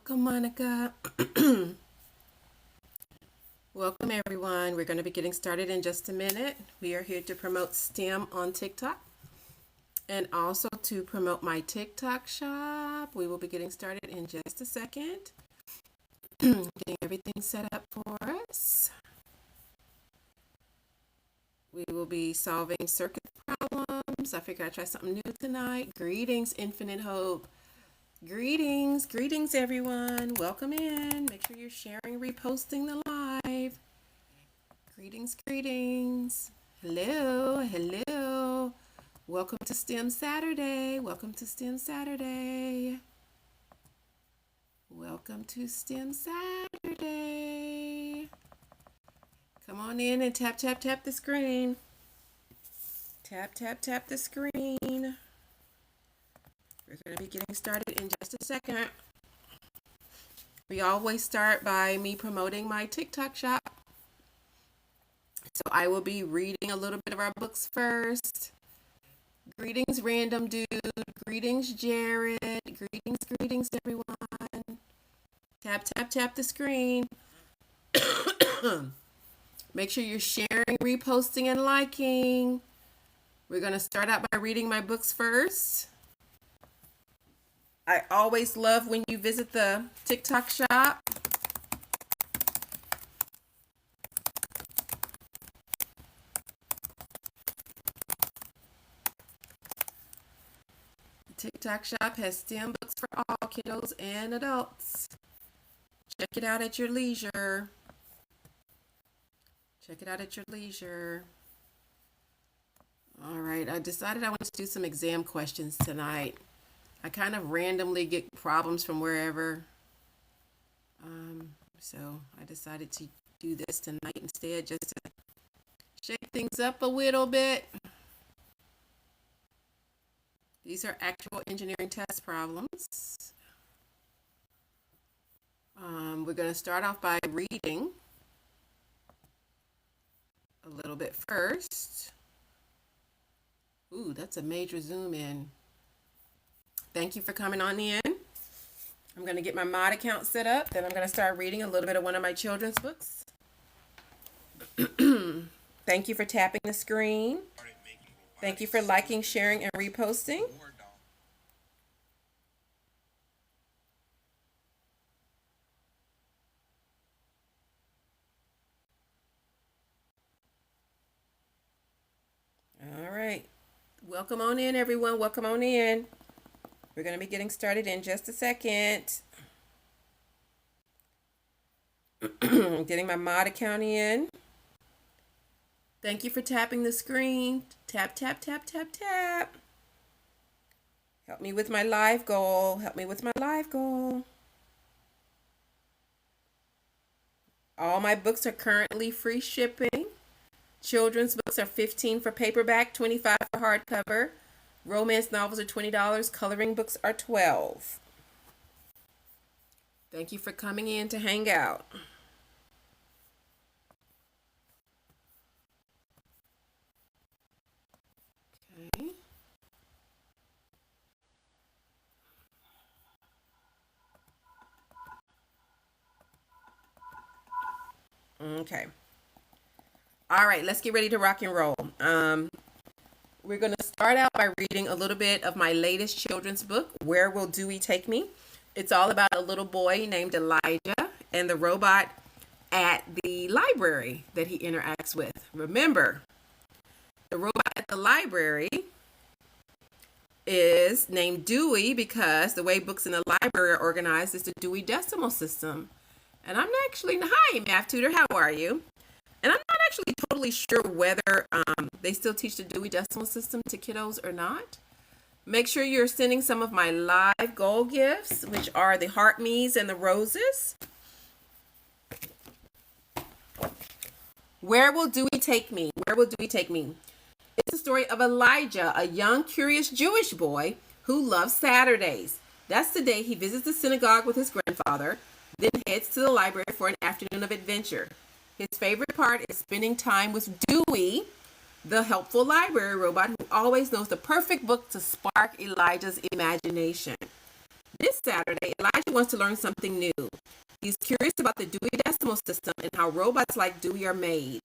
Welcome, Monica. Welcome, everyone. We're going to be getting started in just a minute. We are here to promote STEM on TikTok and also to promote my TikTok shop. We will be getting started in just a second. Getting everything set up for us. We will be solving circuit problems. I figured I'd try something new tonight. Greetings, Infinite Hope. Greetings, everyone. Welcome in. Make sure you're sharing, reposting the live. Greetings. Hello. Welcome to STEM Saturday. Welcome to STEM Saturday. Come on in and tap the screen. Tap the screen. We're going to be getting started in just a second. We always start by me promoting my TikTok shop. So I will be reading a little bit of our books first. Greetings, Random Dude. Greetings, Jared. Greetings, everyone. Tap the screen. Make sure you're sharing, reposting, and liking. We're going to start out by reading my books first. I always love when you visit the TikTok shop. The TikTok shop has STEM books for all kiddos and adults. Check it out at your leisure. All right, I decided I wanted to do some exam questions tonight. I kind of randomly get problems from wherever. So I decided to do this tonight instead, just to shake things up a little bit. These are actual engineering test problems. We're going to start off by reading a little bit first. Ooh, that's a major zoom in. Thank you for coming on in. I'm going to get my mod account set up. Then I'm going to start reading a little bit of one of my children's books. Thank you for tapping the screen. Thank you for liking, sharing, and reposting. All right. Welcome on in, everyone. Welcome on in. We're going to be getting started in just a second. Getting my mod account in. Thank you for tapping the screen. Tap. Help me with my live goal. All my books are currently free shipping. Children's books are $15 for paperback, $25 for hardcover. Romance novels are $20. Coloring books are $12. Thank you for coming in to hang out. Okay. All right, let's get ready to rock and roll. We're going to start out by reading a little bit of my latest children's book, Where Will Dewey Take Me? It's all about a little boy named Elijah and the robot at the library that he interacts with. Remember, the robot at the library is named Dewey because the way books in the library are organized is the Dewey Decimal System. And I'm actually, hi, math tutor, how are you? And I'm not actually totally sure whether they still teach the Dewey Decimal System to kiddos or not. Make sure you're sending some of my live goal gifts, which are the heart me's and the roses. Where will Dewey take me? It's the story of Elijah, a young, curious Jewish boy who loves Saturdays. That's the day he visits the synagogue with his grandfather, then heads to the library for an afternoon of adventure. His favorite part is spending time with Dewey, the helpful library robot who always knows the perfect book to spark Elijah's imagination. This Saturday, Elijah wants to learn something new. He's curious about the Dewey Decimal System and how robots like Dewey are made.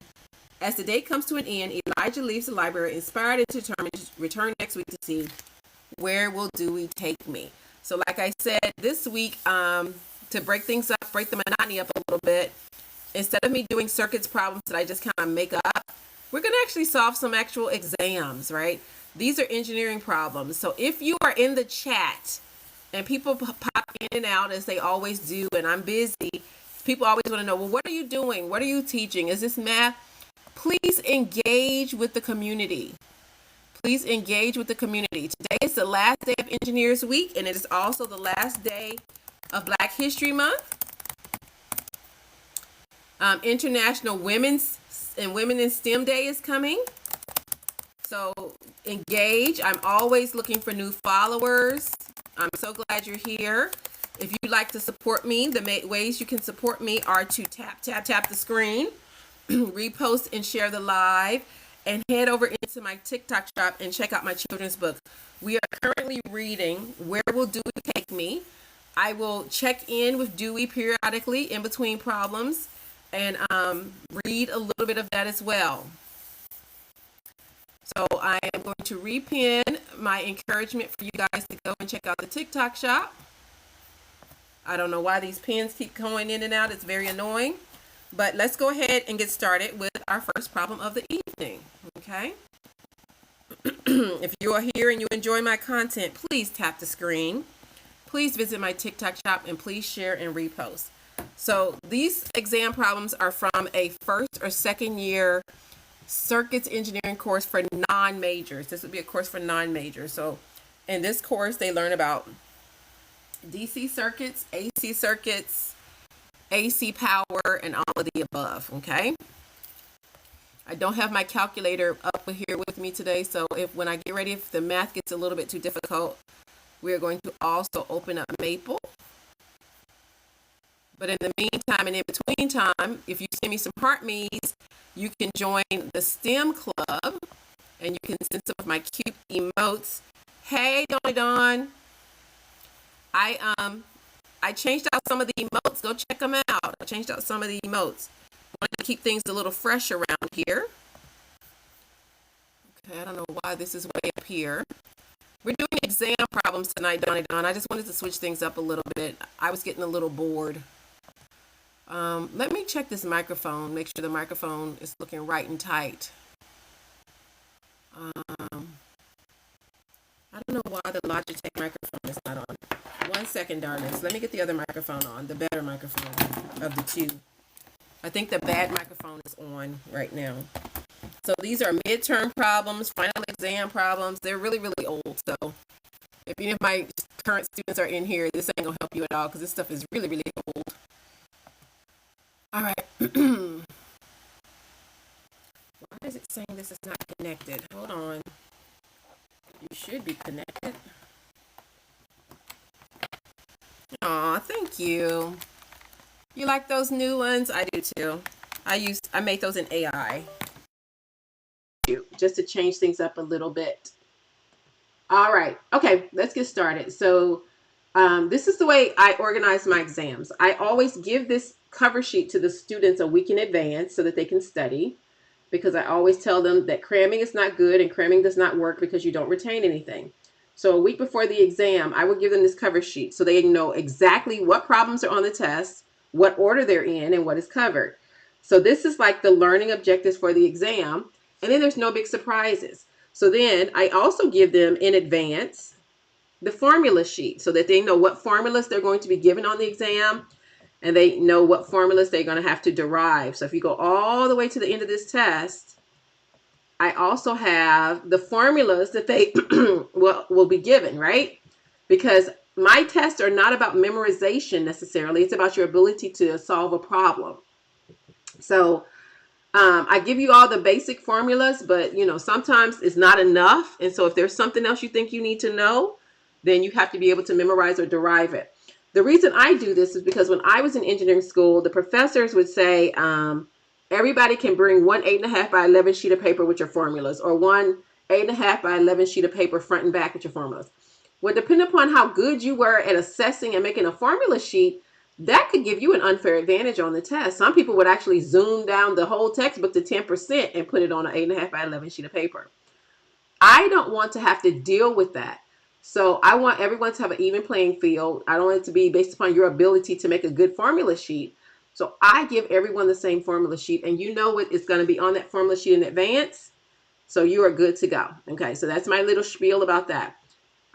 As the day comes to an end, Elijah leaves the library inspired and determined to return next week to see where will Dewey take me. So like I said, this week, to break things up, break the monotony up a little bit, instead of me doing circuits problems that I just kind of make up, we're going to actually solve some actual exams, right? These are engineering problems. So if you are in the chat and people pop in and out as they always do, and I'm busy, people always want to know, well, what are you doing? What are you teaching? Is this math? Please engage with the community. Please engage with the community. Today is the last day of Engineers Week, and it is also the last day of Black History Month. International Women's and Women in STEM Day is coming. So engage. I'm always looking for new followers. I'm so glad you're here. If you'd like to support me, the ways you can support me are to tap the screen, repost and share the live, and head over into my TikTok shop and check out my children's book. We are currently reading Where Will Dewey Take Me? I will check in with Dewey periodically in between problems and read a little bit of that as well. So I am going to repin my encouragement for you guys to go and check out the TikTok shop. I don't know why these pins keep going in and out. It's very annoying. But let's go ahead and get started with our first problem of the evening. Okay? If you are here and you enjoy my content, please tap the screen. Please visit my TikTok shop and please share and repost. So these exam problems are from a first or second year circuits engineering course for non-majors. This would be a course for non-majors. So in this course, they learn about DC circuits, AC power, and all of the above, okay? I don't have my calculator up here with me today, so when I get ready, if the math gets a little bit too difficult, we are going to also open up Maple. But in the meantime and in between time, if you send me some heart me's, you can join the STEM club, and you can send some of my cute emotes. Hey, Dawn. I changed out some of the emotes. Go check them out. I changed out some of the emotes. Wanted to keep things a little fresh around here. Okay, I don't know why this is way up here. We're doing exam problems tonight, Dawn. I just wanted to switch things up a little bit. I was getting a little bored. Let me check this microphone. Make sure the microphone is looking right and tight. I don't know why the Logitech microphone is not on. 1 second, darlings. Let me get the other microphone on, the better microphone of the two. I think the bad microphone is on right now. So these are midterm problems, final exam problems. They're really, really old. So if any of my current students are in here, this ain't gonna help you at all because this stuff is really, really old. All right. Why is it saying this is not connected? Hold on. You should be connected. Aw, thank you. You like those new ones? I do too. I made those in AI. Just to change things up a little bit. All right. Okay, let's get started. So this is the way I organize my exams. I always give this cover sheet to the students a week in advance so that they can study, because I always tell them that cramming is not good and cramming does not work because you don't retain anything. So a week before the exam, I will give them this cover sheet so they know exactly what problems are on the test, what order they're in, and what is covered. So this is like the learning objectives for the exam, and then there's no big surprises. So then I also give them in advance the formula sheet so that they know what formulas they're going to be given on the exam, and they know what formulas they're going to have to derive. So if you go all the way to the end of this test, I also have the formulas that they will be given, right? Because my tests are not about memorization necessarily. It's about your ability to solve a problem. So I give you all the basic formulas, but sometimes it's not enough. And so if there's something else you think you need to know, then you have to be able to memorize or derive it. The reason I do this is because when I was in engineering school, the professors would say, everybody can bring one 8.5 by 11 sheet of paper with your formulas, or one 8.5 by 11 sheet of paper front and back with your formulas. Well, depending upon how good you were at assessing and making a formula sheet, that could give you an unfair advantage on the test. Some people would actually zoom down the whole textbook to 10% and put it on an 8.5 by 11 sheet of paper. I don't want to have to deal with that. So I want everyone to have an even playing field. I don't want it to be based upon your ability to make a good formula sheet. So I give everyone the same formula sheet, and you know what is going to be on that formula sheet in advance. So you are good to go. Okay, so that's my little spiel about that.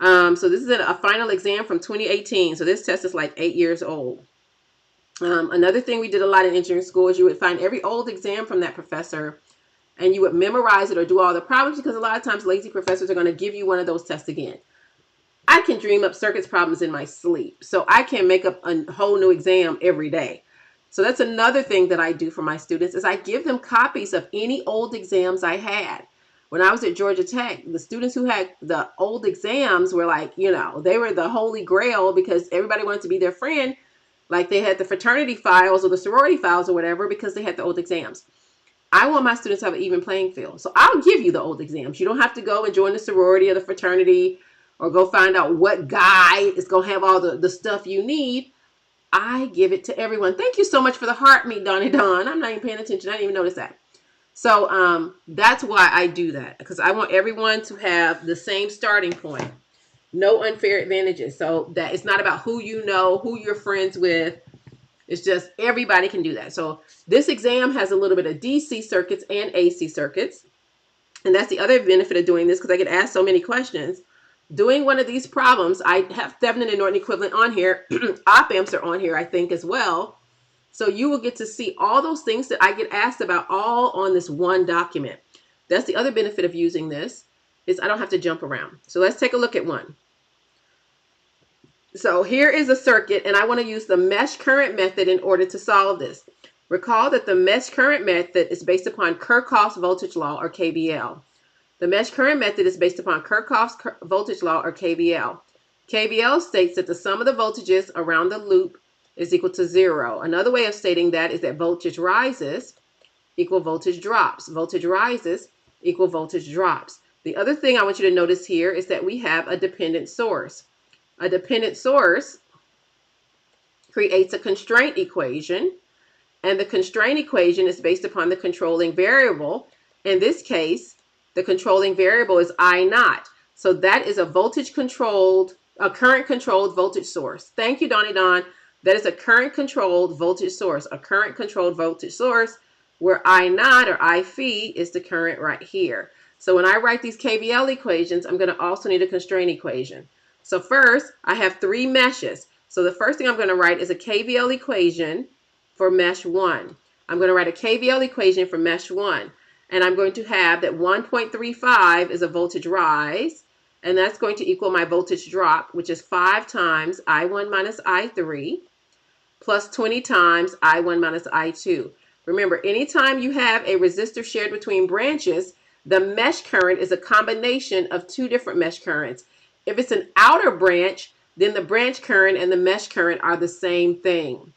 So this is a final exam from 2018. So this test is like 8 years old. Another thing we did a lot in engineering school is you would find every old exam from that professor and you would memorize it or do all the problems, because a lot of times lazy professors are going to give you one of those tests again. I can dream up circuits problems in my sleep, so I can make up a whole new exam every day. So that's another thing that I do for my students is I give them copies of any old exams I had. When I was at Georgia Tech, the students who had the old exams were like, you know, they were the holy grail because everybody wanted to be their friend. Like they had the fraternity files or the sorority files or whatever because they had the old exams. I want my students to have an even playing field. So I'll give you the old exams. You don't have to go and join the sorority or the fraternity or go find out what guy is going to have all the stuff you need. I give it to everyone. Thank you so much for the heart meet, Donnie Don. I'm not even paying attention. I didn't even notice that. So that's why I do that, because I want everyone to have the same starting point. No unfair advantages. So that it's not about who you know, who you're friends with. It's just everybody can do that. So this exam has a little bit of DC circuits and AC circuits. And that's the other benefit of doing this, because I get asked so many questions. Doing one of these problems, I have Thevenin and Norton equivalent on here. Op amps are on here, I think, as well. So you will get to see all those things that I get asked about all on this one document. That's the other benefit of using this, is I don't have to jump around. So let's take a look at one. So here is a circuit, and I want to use the mesh current method in order to solve this. Recall that the mesh current method is based upon Kirchhoff's voltage law, or KVL. The mesh current method is based upon Kirchhoff's voltage law, or KVL. KVL states that the sum of the voltages around the loop is equal to 0. Another way of stating that is that voltage rises equal voltage drops. Voltage rises equal voltage drops. The other thing I want you to notice here is that we have a dependent source. A dependent source creates a constraint equation, and the constraint equation is based upon the controlling variable. In this case, the controlling variable is I naught. So that is a current controlled voltage source. Thank you, Donnie Don. That is a current controlled voltage source, where I naught, or I phi, is the current right here. So when I write these KVL equations, I'm going to also need a constraint equation. So first, I have 3 meshes. So the first thing I'm going to write is a KVL equation for mesh 1. I'm going to write a KVL equation for mesh 1. And I'm going to have that 1.35 is a voltage rise. And that's going to equal my voltage drop, which is 5 times I1 minus I3 plus 20 times I1 minus I2. Remember, anytime you have a resistor shared between branches, the mesh current is a combination of 2 different mesh currents. If it's an outer branch, then the branch current and the mesh current are the same thing.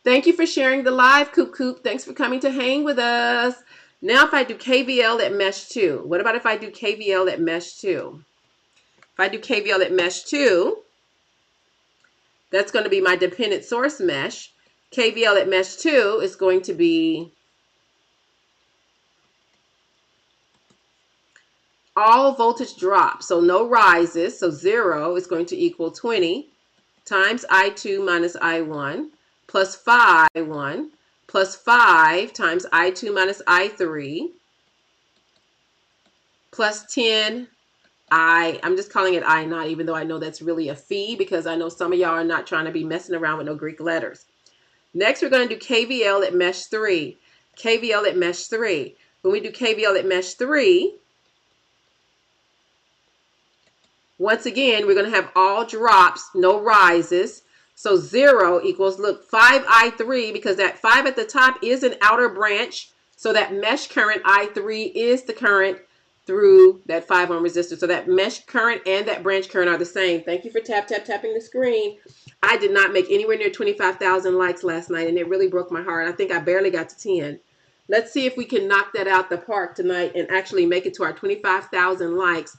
Thank you for sharing the live, Coop Coop. Thanks for coming to hang with us. Now if I do KVL at mesh 2, what about if I do KVL at mesh 2? If I do KVL at mesh 2, that's going to be my dependent source mesh. KVL at mesh 2 is going to be all voltage drops, so no rises, so 0 is going to equal 20 times I2 minus I1 plus 5I1 plus 5 times I2 minus I3 plus 10 I'm just calling it I naught, even though I know that's really a phi, because I know some of y'all are not trying to be messing around with no Greek letters. Next, we're going to do KVL at mesh 3. KVL at mesh 3. When we do KVL at mesh 3, once again, we're going to have all drops, no rises. So 0 equals, look, 5I3, because that 5 at the top is an outer branch. So that mesh current I3 is the current through that 5 ohm resistor. So that mesh current and that branch current are the same. Thank you for tapping the screen. I did not make anywhere near 25,000 likes last night, and it really broke my heart. I think I barely got to 10. Let's see if we can knock that out the park tonight and actually make it to our 25,000 likes.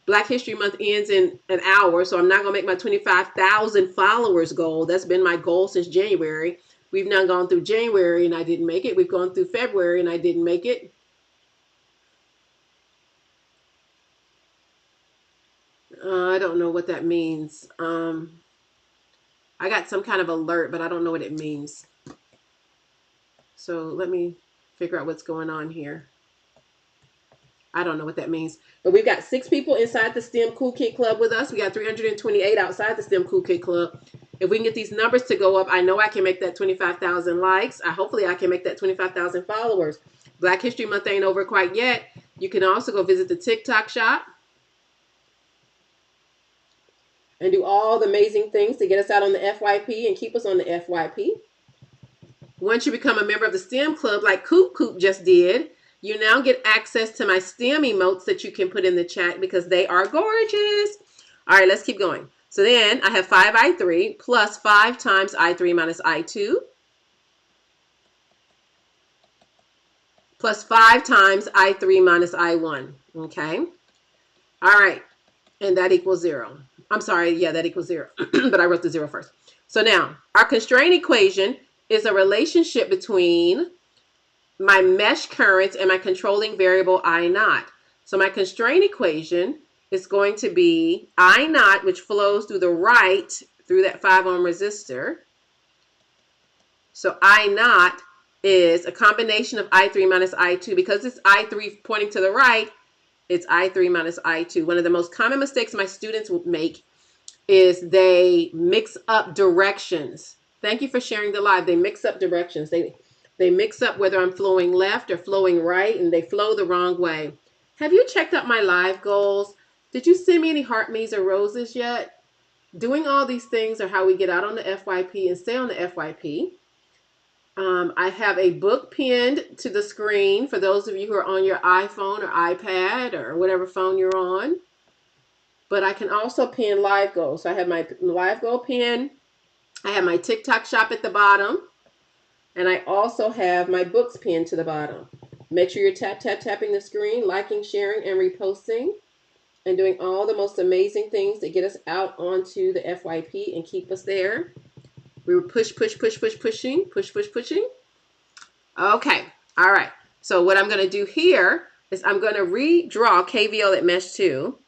Black History Month ends in an hour, so I'm not going to make my 25,000 followers goal. That's been my goal since January. We've now gone through January and I didn't make it. We've gone through February and I didn't make it. I don't know what that means. I got some kind of alert, but I don't know what it means. So let me figure out what's going on here. I don't know what that means. But we've got 6 people inside the STEM Cool Kid Club with us. We got 328 outside the STEM Cool Kid Club. If we can get these numbers to go up, I know I can make that 25,000 likes. Hopefully I can make that 25,000 followers. Black History Month ain't over quite yet. You can also go visit the TikTok shop and do all the amazing things to get us out on the FYP and keep us on the FYP. Once you become a member of the STEM Club, like Coop just did, you now get access to my STEM emotes that you can put in the chat because they are gorgeous. All right, let's keep going. So then I have 5I3 plus 5 times I3 minus I2 plus 5 times I3 minus I1. Okay. All right. And that equals 0. I'm sorry. Yeah, that equals 0. But I wrote the 0 first. So now our constraint equation is a relationship between my mesh currents and my controlling variable I naught. So my constraint equation is going to be I naught, which flows through the right through that 5 ohm resistor. So I naught is a combination of I3 minus I2. Because it's I3 pointing to the right, it's I3 minus I2. One of the most common mistakes my students will make is they mix up directions. Thank you for sharing the live. They mix up directions. They mix up whether I'm flowing left or flowing right, and they flow the wrong way. Have you checked out my live goals? Did you send me any heart me's or roses yet? Doing all these things are how we get out on the FYP and stay on the FYP. I have a book pinned to the screen for those of you who are on your iPhone or iPad or whatever phone you're on. But I can also pin live goals. So I have my live goal pin. I have my TikTok shop at the bottom. And I also have my books pinned to the bottom. Make sure you're tapping the screen, liking, sharing, and reposting, and doing all the most amazing things that get us out onto the FYP and keep us there. We were pushing. Okay, all right. So what I'm going to do here is I'm going to redraw KVL at mesh 2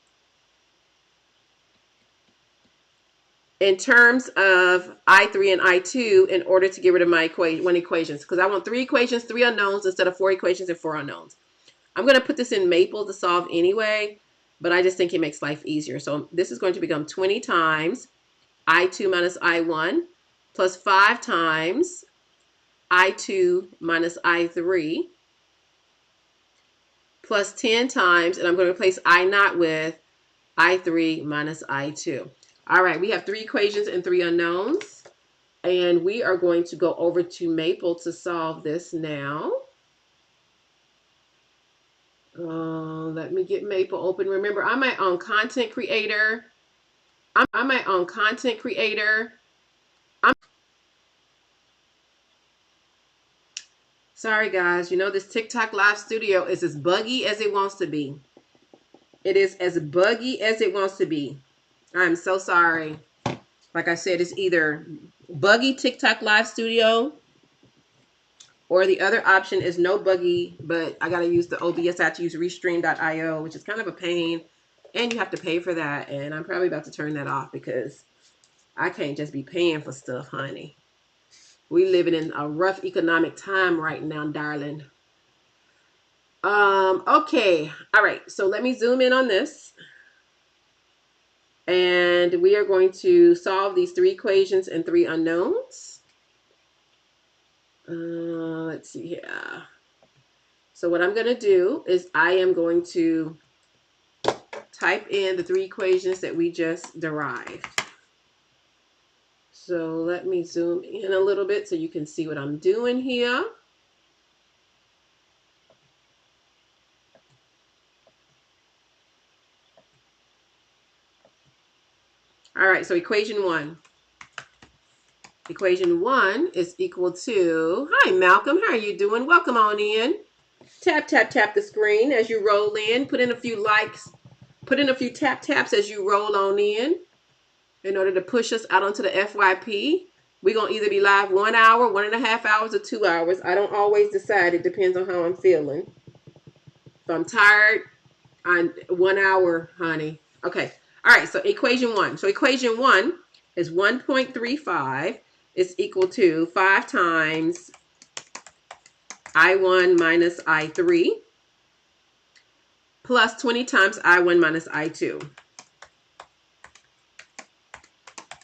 in terms of I3 and I2 in order to get rid of my equations, because I want 3 equations, 3 unknowns instead of 4 equations and 4 unknowns. I'm going to put this in Maple to solve anyway, but I just think it makes life easier. So this is going to become 20 times I2 minus I1 plus 5 times I2 minus I3 plus 10 times, and I'm going to replace I naught with I3 minus I2. All right, we have 3 equations and 3 unknowns, and we are going to go over to Maple to solve this now. Let me get Maple open. Remember, I'm my own content creator. I'm my own content creator. Sorry, guys. You know, this TikTok live studio is as buggy as it wants to be. It is as buggy as it wants to be. I'm so sorry. Like I said, it's either buggy TikTok live studio or the other option is no buggy, but I got to use the OBS. I have to use restream.io, which is kind of a pain. And you have to pay for that. And I'm probably about to turn that off because I can't just be paying for stuff, honey. We living in a rough economic time right now, darling. Okay. All right. So let me zoom in on this. And we are going to solve these 3 equations and 3 unknowns. Let's see here. So what I'm going to do is I am going to type in the 3 equations that we just derived. So let me zoom in a little bit so you can see what I'm doing here. All right, so equation 1. Equation 1 is equal to, hi Malcolm, how are you doing? Welcome on in. Tap the screen as you roll in. Put in a few likes Put in a few tap taps as you roll on in order to push us out onto the FYP. We're going to either be live 1 hour, 1.5 hours, or 2 hours. I don't always decide. It depends on how I'm feeling. If I'm tired, I'm 1 hour, honey. Okay. All right. So equation 1. So equation 1 is 1.35 is equal to 5 times I1 minus I3 plus 20 times I1 minus I2.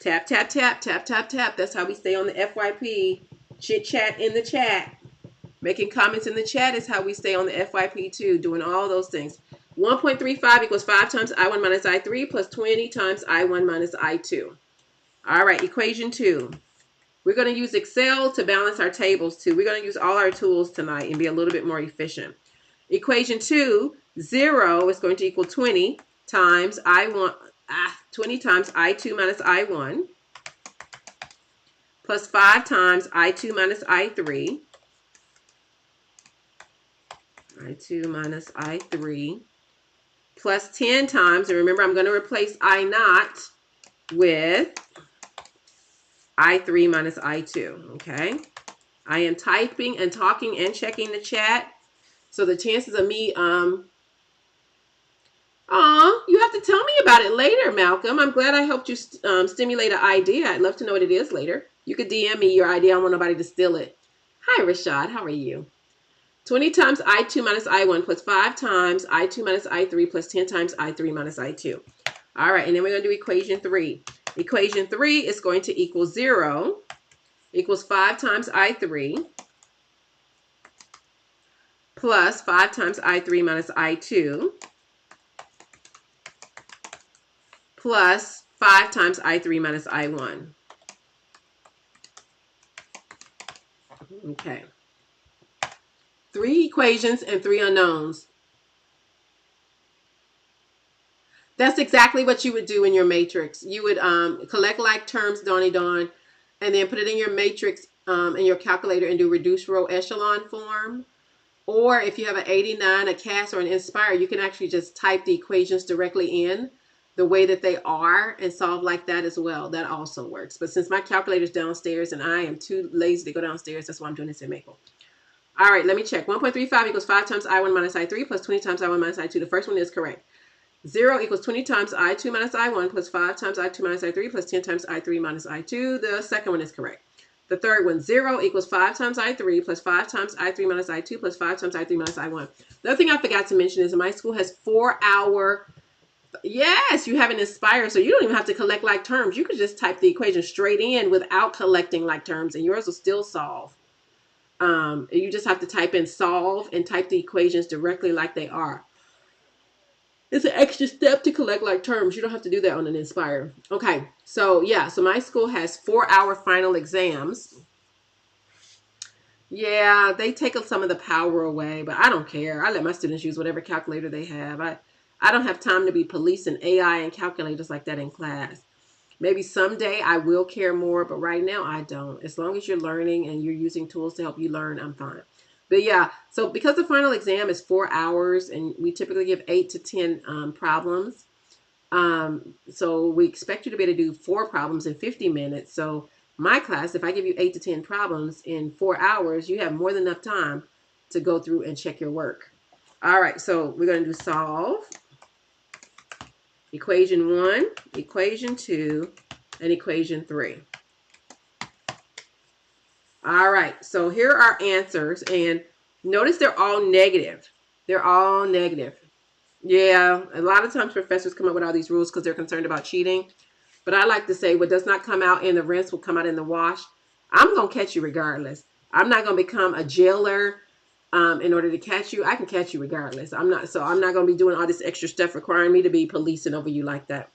Tap, tap, tap, tap, tap, tap. That's how we stay on the FYP. Chit chat in the chat. Making comments in the chat is how we stay on the FYP too, doing all those things. 1.35 equals 5 times I1 minus I3 plus 20 times I1 minus I2. All right, equation 2. We're going to use Excel to balance our tables too. We're going to use all our tools tonight and be a little bit more efficient. Equation 2, 0 is going to equal 20 times 20 times I2 minus I1 plus 5 times I2 minus I3. I2 minus I3 plus 10 times, and remember I'm going to replace I naught with I3 minus I2, okay? I am typing and talking and checking the chat, so the chances of me, you have to tell me about it later, Malcolm. I'm glad I helped you stimulate an idea. I'd love to know what it is later. You could DM me your idea. I don't want nobody to steal it. Hi, Rashad. How are you? 20 times I2 minus I1 plus 5 times I2 minus I3 plus 10 times I3 minus I2. All right, and then we're going to do equation 3. Equation 3 is going to equal 0 equals 5 times I3 plus 5 times I3 minus I2 plus 5 times I3 minus I1. Okay. 3 equations and 3 unknowns. That's exactly what you would do in your matrix. You would collect like terms, Donnie Dawn, and then put it in your matrix in your calculator and do reduced row echelon form. Or if you have an 89, a CAS, or an Inspire, you can actually just type the equations directly in the way that they are and solve like that as well. That also works. But since my calculator is downstairs and I am too lazy to go downstairs, that's why I'm doing this in Maple. All right, let me check. 1.35 equals 5 times I1 minus I3 plus 20 times I1 minus I2. The first one is correct. 0 equals 20 times I2 minus I1 plus 5 times I2 minus I3 plus 10 times I3 minus I2. The second one is correct. The third one, 0 equals 5 times I3 plus 5 times I3 minus I2 plus 5 times I3 minus I1. The other thing I forgot to mention is my school has 4-hour. Yes, you have an Inspire, so you don't even have to collect like terms. You could just type the equation straight in without collecting like terms, and yours will still solve. You just have to type in solve and type the equations directly like they are. It's an extra step to collect like terms. You don't have to do that on an Inspire. Okay, so yeah, so my school has 4-hour final exams. Yeah, they take some of the power away, but I don't care. I let my students use whatever calculator they have. I don't have time to be policing AI and calculators like that in class. Maybe someday I will care more, but right now I don't. As long as you're learning and you're using tools to help you learn, I'm fine. But yeah, so because the final exam is 4 hours and we typically give 8 to 10 problems, so we expect you to be able to do 4 problems in 50 minutes. So my class, if I give you 8 to 10 problems in 4 hours, you have more than enough time to go through and check your work. All right, so we're going to do solve. Equation 1, equation 2, and equation 3. All right, so here are our answers, and notice they're all negative. They're all negative. Yeah, a lot of times professors come up with all these rules because they're concerned about cheating. But I like to say what does not come out in the rinse will come out in the wash. I'm going to catch you regardless. I'm not going to become a jailer in order to catch you. I can catch you regardless. I'm not going to be doing all this extra stuff requiring me to be policing over you like that.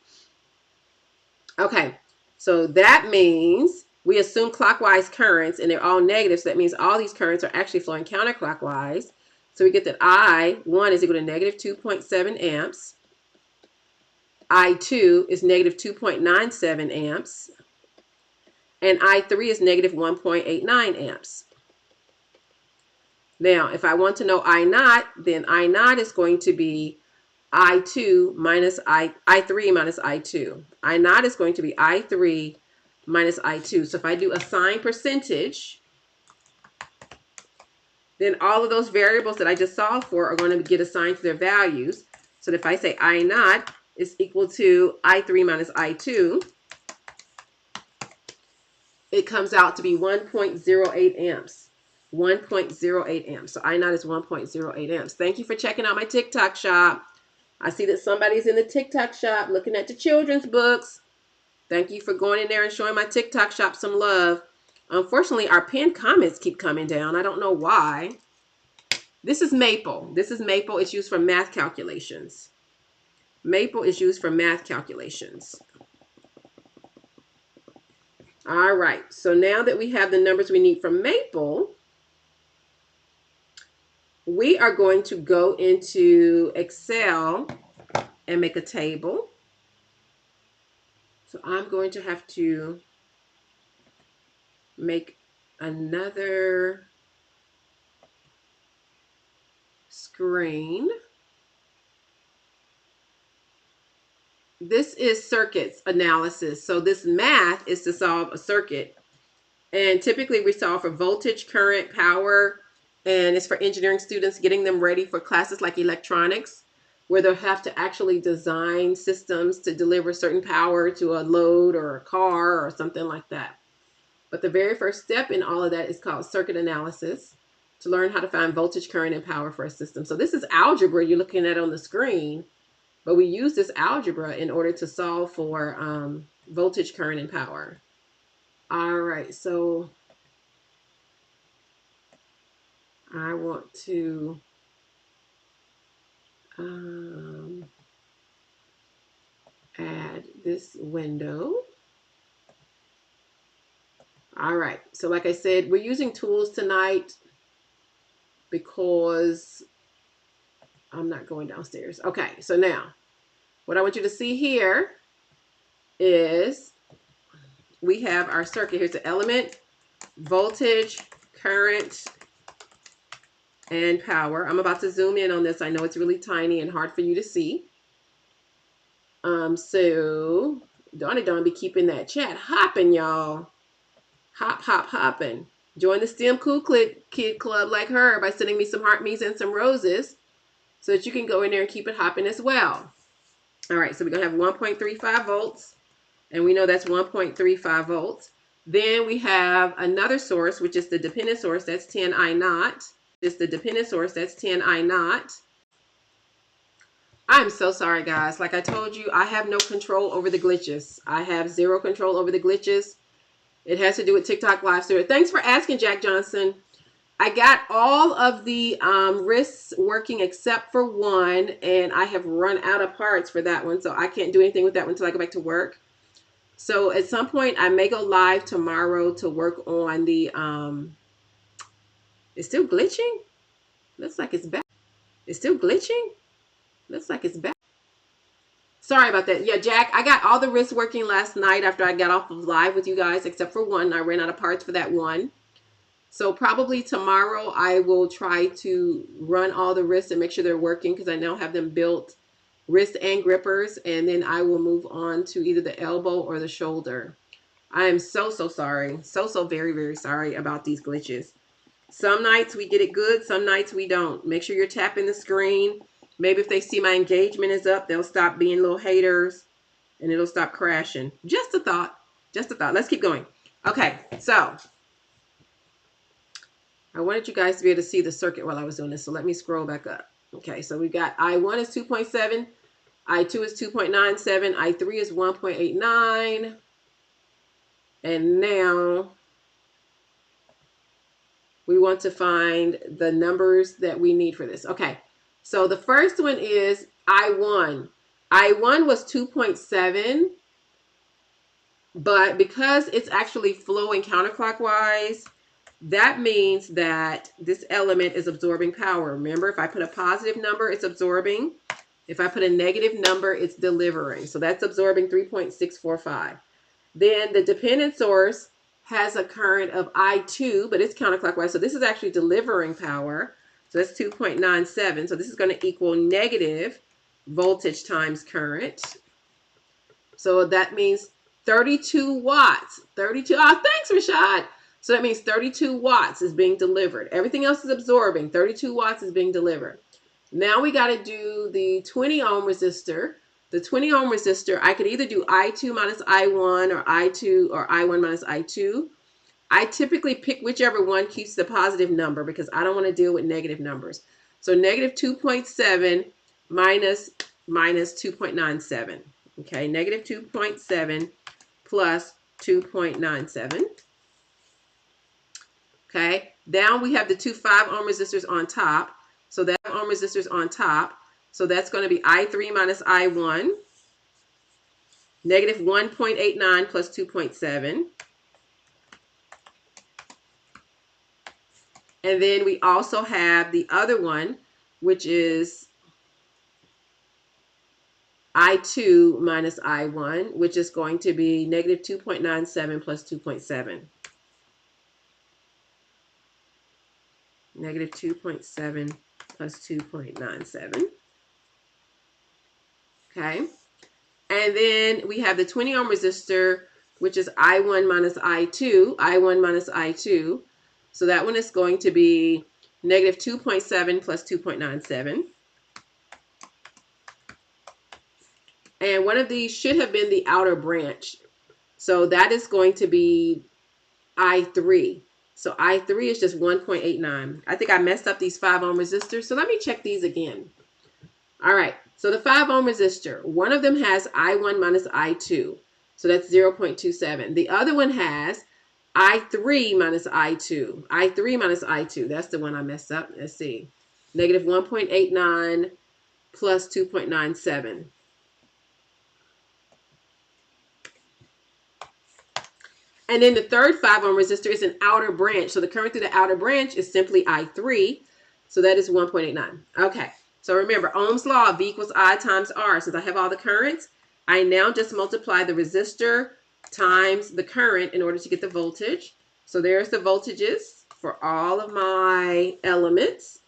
Okay, so that means we assume clockwise currents and they're all negative. So that means all these currents are actually flowing counterclockwise. So we get that I1 is equal to negative 2.7 amps. I2 is negative 2.97 amps. And I3 is negative 1.89 amps. Now, if I want to know I naught, then I naught is going to be I2 minus I3 minus I2. I naught is going to be I3 minus I2. So if I do a sign percentage, then all of those variables that I just solved for are going to get assigned to their values. So if I say I naught is equal to I3 minus I2, it comes out to be 1.08 amps. 1.08 amps. So I naught is 1.08 amps. Thank you for checking out my TikTok shop. I see that somebody's in the TikTok shop looking at the children's books. Thank you for going in there and showing my TikTok shop some love. Unfortunately, our pinned comments keep coming down. I don't know why. This is Maple. This is Maple. It's used for math calculations. Maple is used for math calculations. All right. So now that we have the numbers we need from Maple, we are going to go into Excel and make a table. So I'm going to have to make another screen. This is circuits analysis. So this math is to solve a circuit. And typically we solve for voltage, current, power, and it's for engineering students, getting them ready for classes like electronics, where they'll have to actually design systems to deliver certain power to a load or a car or something like that. But the very first step in all of that is called circuit analysis, to learn how to find voltage, current, and power for a system. So this is algebra you're looking at on the screen, but we use this algebra in order to solve for voltage, current, and power. All right, so I want to add this window. All right, so like I said, we're using tools tonight because I'm not going downstairs. Okay, so now what I want you to see here is we have our circuit. Here's the element, voltage, current, and power. I'm about to zoom in on this. I know it's really tiny and hard for you to see. So Dawn be keeping that chat hopping, y'all. Hop, hop, hopping. Join the STEM Cool Kid Club like her by sending me some heart me's and some roses so that you can go in there and keep it hopping as well. All right, so we're going to have 1.35 volts, and we know that's 1.35 volts. Then we have another source, which is the dependent source. That's 10 I naught. It's the dependent source. That's 10 I naught. I'm so sorry, guys. Like I told you, I have no control over the glitches. I have zero control over the glitches. It has to do with TikTok live stream. Thanks for asking, Jack Johnson. I got all of the wrists working except for one, and I have run out of parts for that one, so I can't do anything with that one until I go back to work. So at some point, I may go live tomorrow to work on the, it's still glitching? Looks like it's back. It's still glitching? Looks like it's back. Sorry about that. Yeah, Jack, I got all the wrists working last night after I got off of live with you guys, except for one. I ran out of parts for that one. So probably tomorrow I will try to run all the wrists and make sure they're working, because I now have them built, wrist and grippers, and then I will move on to either the elbow or the shoulder. I am so sorry. So very, very sorry about these glitches. Some nights we get it good, some nights we don't. Make sure you're tapping the screen. Maybe if they see my engagement is up, they'll stop being little haters and it'll stop crashing. Just a thought. Just a thought. Let's keep going. Okay, so I wanted you guys to be able to see the circuit while I was doing this, so let me scroll back up. Okay, so we got I1 is 2.7, I2 is 2.97, I3 is 1.89, and now we want to find the numbers that we need for this. Okay, so the first one is I1. I1 was 2.7, but because it's actually flowing counterclockwise, that means that this element is absorbing power. Remember, if I put a positive number, it's absorbing. If I put a negative number, it's delivering. So that's absorbing 3.645. Then the dependent source has a current of I2, but it's counterclockwise. So this is actually delivering power. So that's 2.97. So this is going to equal negative voltage times current. So that means 32 watts. 32. Oh, thanks, Rashad. So that means 32 watts is being delivered. Everything else is absorbing. 32 watts is being delivered. Now we got to do the 20 ohm resistor. The 20 ohm resistor, I could either do I2 minus I1 or I2 or I1 minus I2. I typically pick whichever one keeps the positive number because I don't want to deal with negative numbers. So negative 2.7 minus 2.97. Okay, negative 2.7 plus 2.97. Okay, now we have the two 5 ohm resistors on top. So that ohm resistors on top. So that's going to be I3 minus I1. Negative 1.89 plus 2.7. And then we also have the other one, which is I2 minus I1, which is going to be negative 2.97 plus 2.7. Negative 2.7 plus 2.97. Okay. And then we have the 20 ohm resistor, which is I1 minus I2. I1 minus I2. So that one is going to be negative 2.7 plus 2.97. And one of these should have been the outer branch. So that is going to be I3. So I3 is just 1.89. I think I messed up these 5 ohm resistors. So let me check these again. All right. So the 5 ohm resistor, one of them has I1 minus I2. So that's 0.27. The other one has I3 minus I2. I3 minus I2. That's the one I messed up. Let's see. Negative 1.89 plus 2.97. And then the third 5 ohm resistor is an outer branch. So the current through the outer branch is simply I3. So that is 1.89. Okay. So remember, Ohm's law, V equals I times R. Since I have all the currents, I now just multiply the resistor times the current in order to get the voltage. So there's the voltages for all of my elements.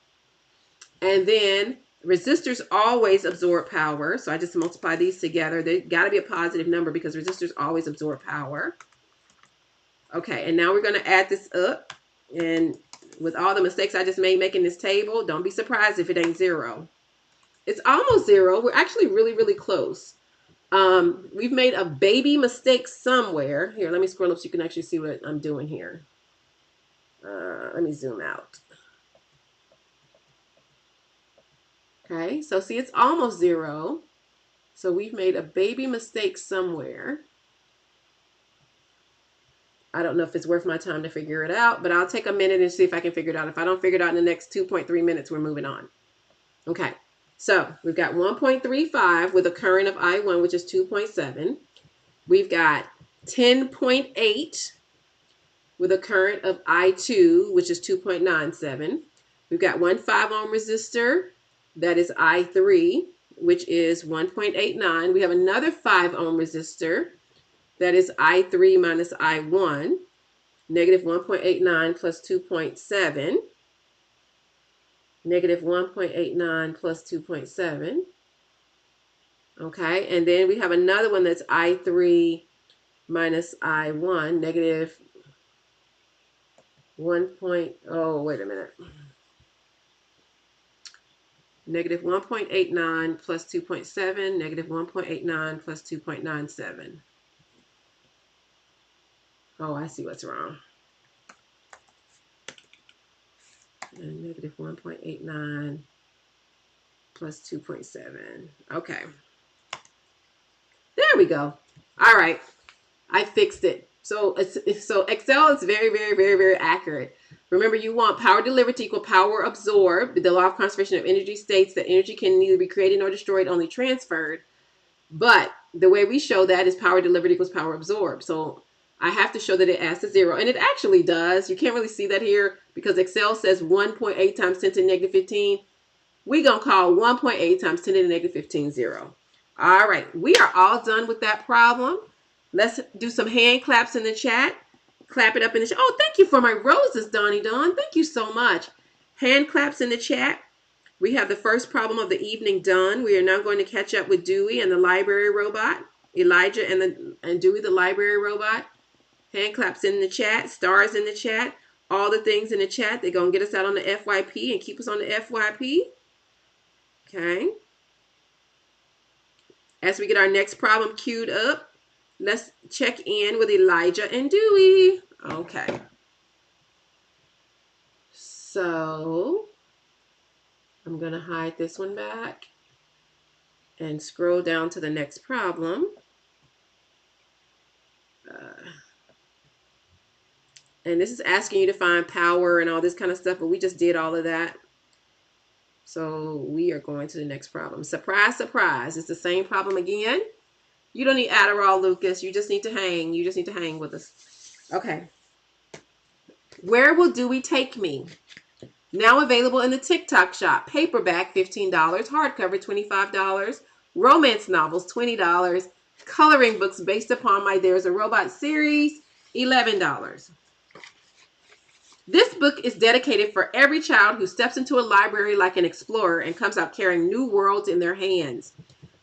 And then resistors always absorb power. So I just multiply these together. They got to be a positive number because resistors always absorb power. Okay, and now we're going to add this up. And with all the mistakes I just made making this table, don't be surprised if it ain't 0. It's almost 0. We're actually really, really close. We've made a baby mistake somewhere. Here, let me scroll up so you can actually see what I'm doing here. Let me zoom out. Okay, so see, it's almost 0. So we've made a baby mistake somewhere. I don't know if it's worth my time to figure it out, but I'll take a minute and see if I can figure it out. If I don't figure it out in the next 2.3 minutes, we're moving on. Okay, so we've got 1.35 with a current of I1, which is 2.7. We've got 10.8 with a current of I2, which is 2.97. We've got one 5 ohm resistor, that is I3, which is 1.89. We have another 5 ohm resistor, that is I3 minus I1, negative 1.89 plus 2.7. Negative 1.89 plus 2.7. Okay, and then we have another one that's I3 minus I1, negative 1. Oh, wait a minute. Negative 1.89 plus 2.7, negative 1.89 plus 2.97. Oh, I see what's wrong. And negative 1.89 plus 2.7. Okay. There we go. All right. I fixed it. So Excel is very, very, very, very accurate. Remember, you want power delivered to equal power absorbed. The law of conservation of energy states that energy can neither be created nor destroyed, only transferred. But the way we show that is power delivered equals power absorbed. So I have to show that it adds to 0. And it actually does. You can't really see that here because Excel says 1.8 times 10 to the negative 15. We're going to call 1.8 times 10 to the negative 15 0. All right. We are all done with that problem. Let's do some hand claps in the chat. Clap it up in the chat. Oh, thank you for my roses, Donnie Dawn. Thank you so much. Hand claps in the chat. We have the first problem of the evening done. We are now going to catch up with Dewey and the library robot. Elijah and Dewey, the library robot. Hand claps in the chat, stars in the chat, all the things in the chat. They're going to get us out on the FYP and keep us on the FYP. Okay. As we get our next problem queued up, let's check in with Elijah and Dewey. Okay. So I'm going to hide this one back and scroll down to the next problem. And this is asking you to find power and all this kind of stuff, but we just did all of that. So we are going to the next problem. Surprise, surprise. It's the same problem again. You don't need Adderall, Lucas. You just need to hang. You just need to hang with us. Okay. Where will Dewey take me? Now available in the TikTok shop. Paperback, $15. Hardcover, $25. Romance novels, $20. Coloring books based upon my There's a Robot series, $11. This book is dedicated for every child who steps into a library like an explorer and comes out carrying new worlds in their hands.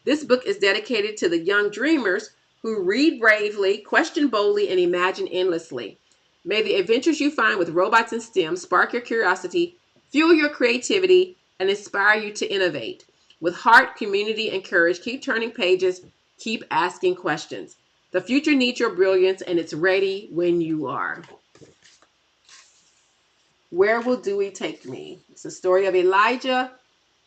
This book is dedicated to the young dreamers who read bravely, question boldly, and imagine endlessly. May the adventures you find with robots and STEM spark your curiosity, fuel your creativity, and inspire you to innovate. With heart, community, and courage, keep turning pages, keep asking questions. The future needs your brilliance, and it's ready when you are. Where will Dewey take me? It's the story of Elijah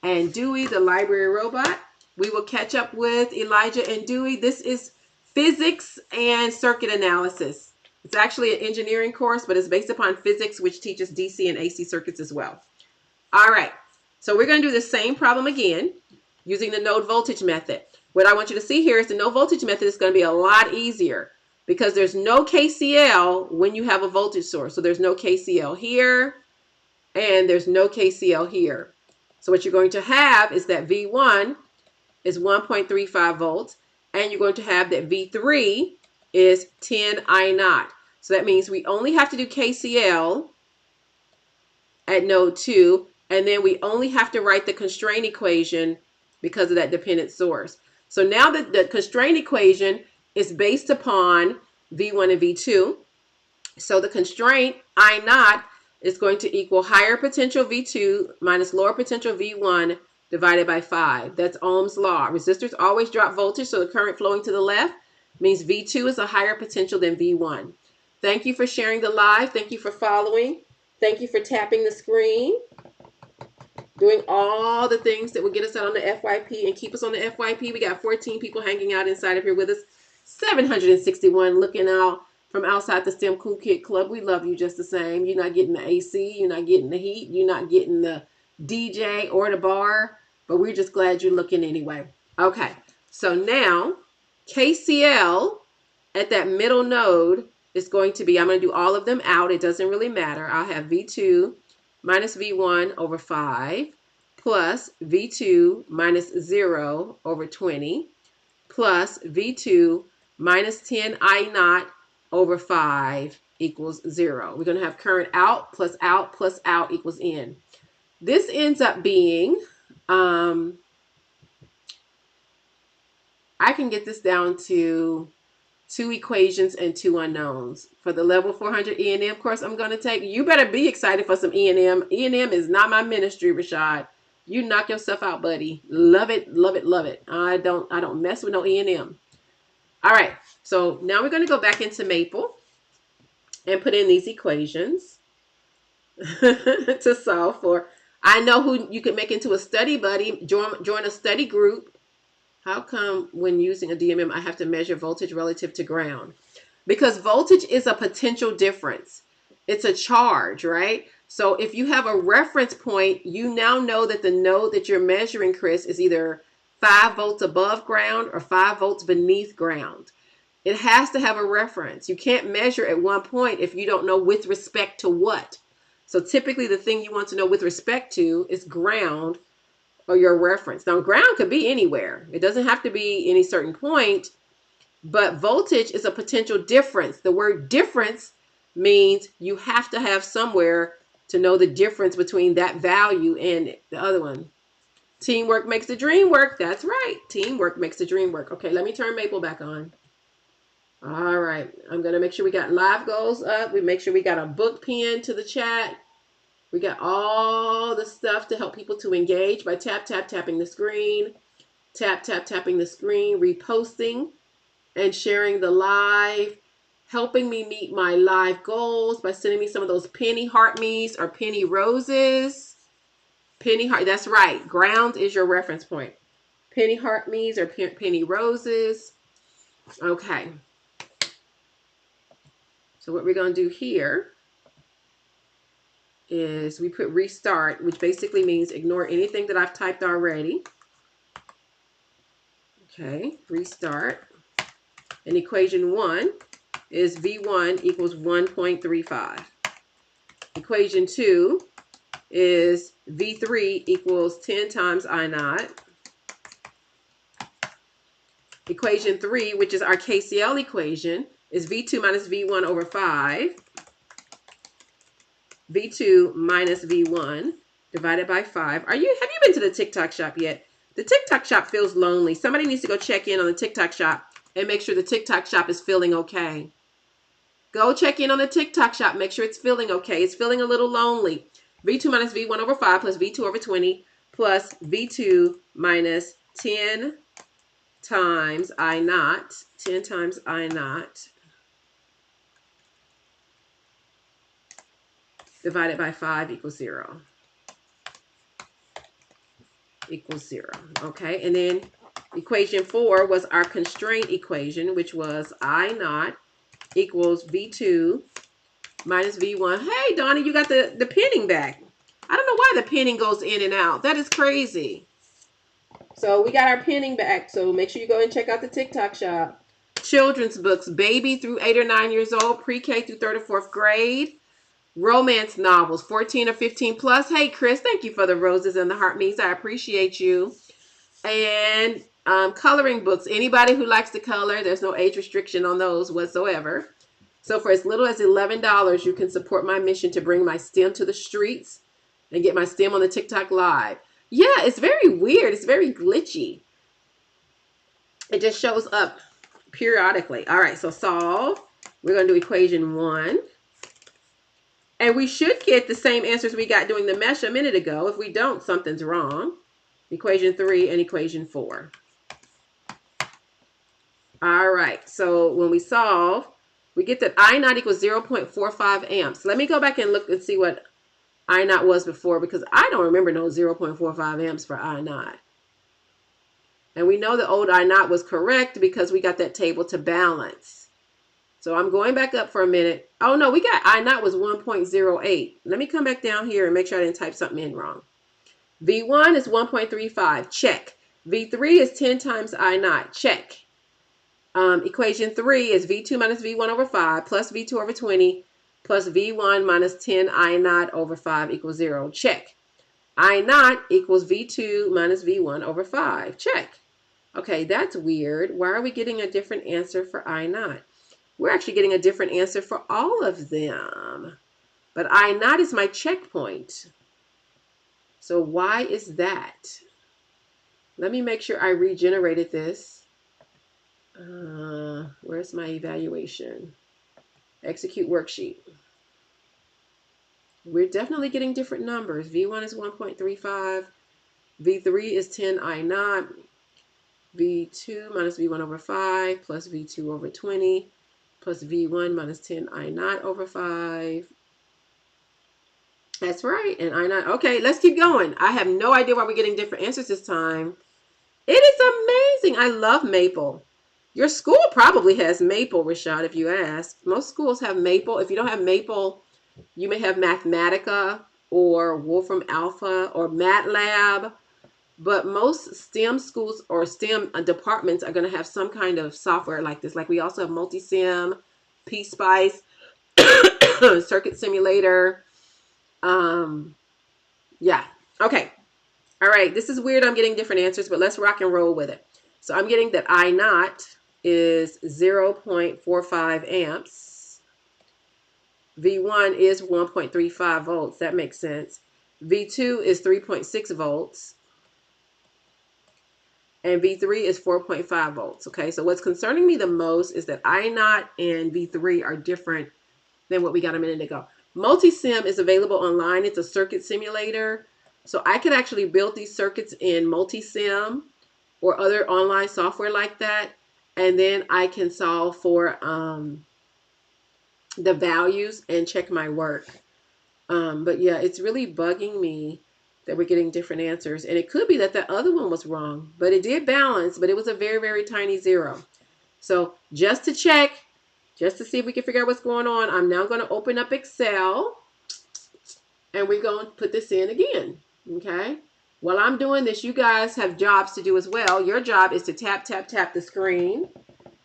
and Dewey, the library robot. We will catch up with Elijah and Dewey. This is physics and circuit analysis. It's actually an engineering course, but it's based upon physics, which teaches DC and AC circuits as well. All right, so we're going to do the same problem again using the node voltage method. What I want you to see here is the node voltage method is going to be a lot easier because there's no KCL when you have a voltage source. So there's no KCL here and there's no KCL here. So what you're going to have is that V1 is 1.35 volts and you're going to have that V3 is 10 I naught. So that means we only have to do KCL at node 2 and then we only have to write the constraint equation because of that dependent source. So now that the constraint equation is based upon V1 and V2. So the constraint I naught is going to equal higher potential V2 minus lower potential V1 divided by 5. That's Ohm's law. Resistors always drop voltage, so the current flowing to the left means V2 is a higher potential than V1. Thank you for sharing the live. Thank you for following. Thank you for tapping the screen. Doing all the things that will get us out on the FYP and keep us on the FYP. We got 14 people hanging out inside of here with us. 761 looking out from outside the STEM Cool Kid Club. We love you just the same. You're not getting the AC. You're not getting the heat. You're not getting the DJ or the bar. But we're just glad you're looking anyway. Okay. So now KCL at that middle node is going to be, I'm going to do all of them out. It doesn't really matter. I'll have V2 minus V1 over 5 plus V2 minus 0 over 20 plus V2 minus 10 I naught over 5 equals 0. We're going to have current out plus out equals in. This ends up being, I can get this down to 2 equations and 2 unknowns. For the level 400 E&M course I'm going to take, you better be excited for some E&M. E&M is not my ministry, Rashad. You knock yourself out, buddy. Love it, love it, love it. I don't mess with no E&M. All right, so now we're going to go back into Maple and put in these equations to solve for. I know who you could make into a study buddy. Join a study group. How come when using a DMM, I have to measure voltage relative to ground? Because voltage is a potential difference. It's a charge, right? So if you have a reference point, you now know that the node that you're measuring, Chris, is either 5 volts above ground or 5 volts beneath ground. It has to have a reference. You can't measure at one point if you don't know with respect to what. So typically the thing you want to know with respect to is ground or your reference. Now, ground could be anywhere. It doesn't have to be any certain point, but voltage is a potential difference. The word difference means you have to have somewhere to know the difference between that value and the other one. Teamwork makes the dream work. That's right. Teamwork makes the dream work. Okay, let me turn Maple back on. All right. I'm going to make sure we got live goals up. We make sure we got a book pinned to the chat. We got all the stuff to help people to engage by tapping the screen, tapping the screen, reposting and sharing the live, helping me meet my live goals by sending me some of those penny heart me's or penny roses. Penny heart, that's right. Ground is your reference point. Penny heart me's or penny roses. Okay. So what we're going to do here is we put restart, which basically means ignore anything that I've typed already. Okay, restart. And equation 1 is V1 equals 1.35. Equation 2 is V3 equals 10 times I naught. Equation 3, which is our KCL equation, is V2 minus V1 over 5. V2 minus V1 divided by 5. Have you been to the TikTok shop yet? The TikTok shop feels lonely. Somebody needs to go check in on the TikTok shop and make sure the TikTok shop is feeling okay. Go check in on the TikTok shop. Make sure it's feeling okay. It's feeling a little lonely. V2 minus V1 over 5 plus V2 over 20 plus V2 minus 10 times I naught. 10 times I naught divided by 5 equals 0. Equals 0. Okay, and then equation 4 was our constraint equation, which was I naught equals V2 minus V1. Hey, Donnie, you got the pinning back. I don't know why the pinning goes in and out. That is crazy. So we got our pinning back. So make sure you go and check out the TikTok shop. Children's books, baby through 8 or 9 years old, pre-K through 3rd or 4th grade. Romance novels, 14 or 15 plus. Hey, Chris, thank you for the roses and the heart me's. I appreciate you. And coloring books. Anybody who likes to color, there's no age restriction on those whatsoever. So for as little as $11, you can support my mission to bring my STEM to the streets and get my STEM on the TikTok live. Yeah, it's very weird. It's very glitchy. It just shows up periodically. All right, so solve. We're going to do equation 1. And we should get the same answers we got doing the mesh a minute ago. If we don't, something's wrong. Equation 3 and equation 4. All right, so when we solve, we get that I naught equals 0.45 amps. Let me go back and look and see what I naught was before, because I don't remember no 0.45 amps for I naught. And we know the old I naught was correct because we got that table to balance. So I'm going back up for a minute. Oh no, we got I naught was 1.08. Let me come back down here and make sure I didn't type something in wrong. V1 is 1.35, check. V3 is 10 times I naught, check. Equation 3 is V2 minus V1 over 5 plus V2 over 20 plus V1 minus 10 I naught over 5 equals 0, check. I naught equals V2 minus V1 over 5, check. Okay, that's weird. Why are we getting a different answer for I naught? We're actually getting a different answer for all of them. But I naught is my checkpoint. So why is that? Let me make sure I regenerated this. Where's my evaluation? Execute worksheet. We're definitely getting different numbers. V1 is 1.35. V3 is 10 I naught. V2 minus V1 over 5 plus V2 over 20 plus V1 minus 10 I naught over 5. That's right. And I naught. Okay, let's keep going. I have no idea why we're getting different answers this time. It is amazing. I love Maple. Your school probably has Maple, Rashad, if you ask. Most schools have Maple. If you don't have Maple, you may have Mathematica or Wolfram Alpha or MATLAB. But most STEM schools or STEM departments are going to have some kind of software like this. Like we also have Multisim, PSpice, Circuit Simulator. Yeah. Okay. All right. This is weird. I'm getting different answers, but let's rock and roll with it. So I'm getting that I naught is 0.45 amps. V1 is 1.35 volts. That makes sense. V2 is 3.6 volts. and V3 is 4.5 volts. Okay, so what's concerning me the most is that I0 and V3 are different than what we got a minute ago. Multisim is available online. It's a circuit simulator. So I could actually build these circuits in Multisim or other online software like that. And then I can solve for the values and check my work. But yeah, it's really bugging me that we're getting different answers. And it could be that the other one was wrong, but it did balance, but it was a very, very tiny zero. So just to check, just to see if we can figure out what's going on, I'm now going to open up Excel and we're going to put this in again. Okay. While I'm doing this, you guys have jobs to do as well. Your job is to tap, tap, tap the screen.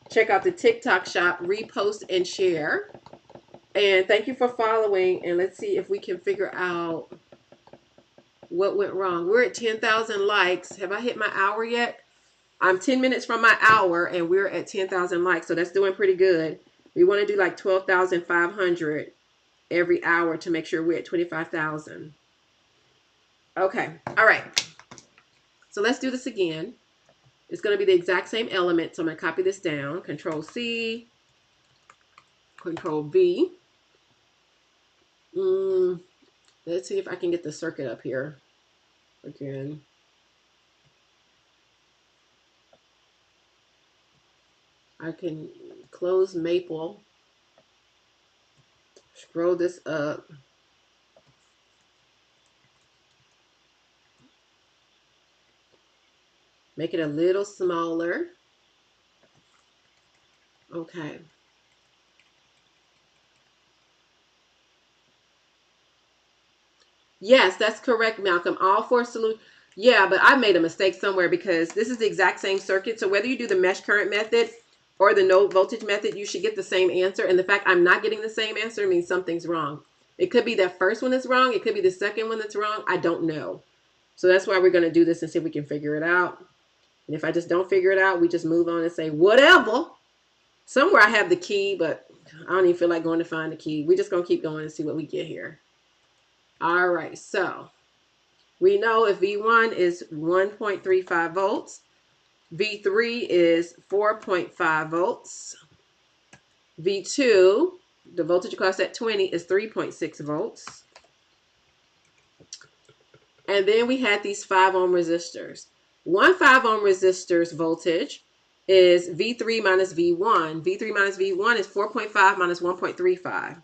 Check out the TikTok shop, repost and share. And thank you for following. And let's see if we can figure out what went wrong. We're at 10,000 likes. Have I hit my hour yet? I'm 10 minutes from my hour and we're at 10,000 likes. So that's doing pretty good. We want to do like 12,500 every hour to make sure we're at 25,000. Okay. All right. So let's do this again. It's going to be the exact same element. So I'm going to copy this down. Control C, Control V. Let's see if I can get the circuit up here again. I can close Maple. Scroll this up. Make it a little smaller. Okay. Yes, that's correct, Malcolm. All four solutions. Yeah, but I made a mistake somewhere because this is the exact same circuit. So whether you do the mesh current method or the no voltage method, you should get the same answer. And the fact I'm not getting the same answer means something's wrong. It could be that first one is wrong. It could be the second one that's wrong. I don't know. So that's why we're going to do this and see if we can figure it out. And if I just don't figure it out, we just move on and say, whatever. Somewhere I have the key, but I don't even feel like going to find the key. We're just going to keep going and see what we get here. All right, so we know if V1 is 1.35 volts, V3 is 4.5 volts, V2, the voltage across at 20 is 3.6 volts. And then we had these 5 ohm resistors. One 5 ohm resistor's voltage is V3 minus V1. V3 minus V1 is 4.5 minus 1.35.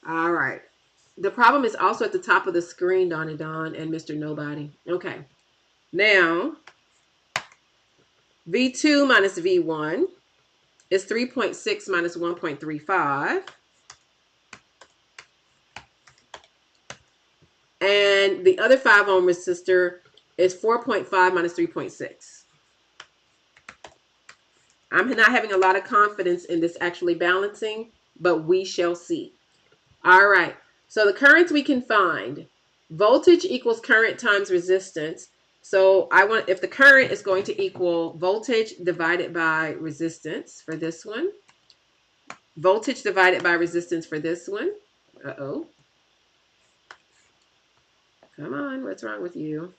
All right. The problem is also at the top of the screen, Donnie Don and Mr. Nobody. Okay. Now, V2 minus V1 is 3.6 minus 1.35. And the other 5 ohm resistor is 4.5 minus 3.6. I'm not having a lot of confidence in this actually balancing, but we shall see. All right. So the currents we can find. Voltage equals current times resistance. So I want, if the current is going to equal voltage divided by resistance for this one. Voltage divided by resistance for this one. Uh-oh. Come on, what's wrong with you?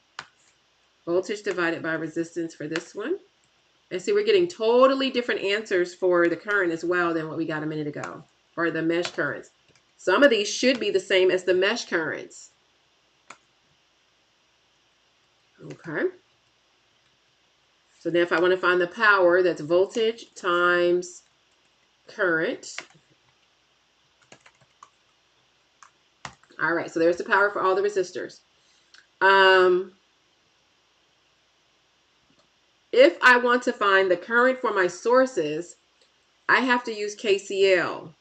Voltage divided by resistance for this one. And see, we're getting totally different answers for the current as well than what we got a minute ago, or the mesh currents. Some of these should be the same as the mesh currents. Okay. So now if I want to find the power, that's voltage times current. All right, so there's the power for all the resistors. If I want to find the current for my sources, I have to use KCL.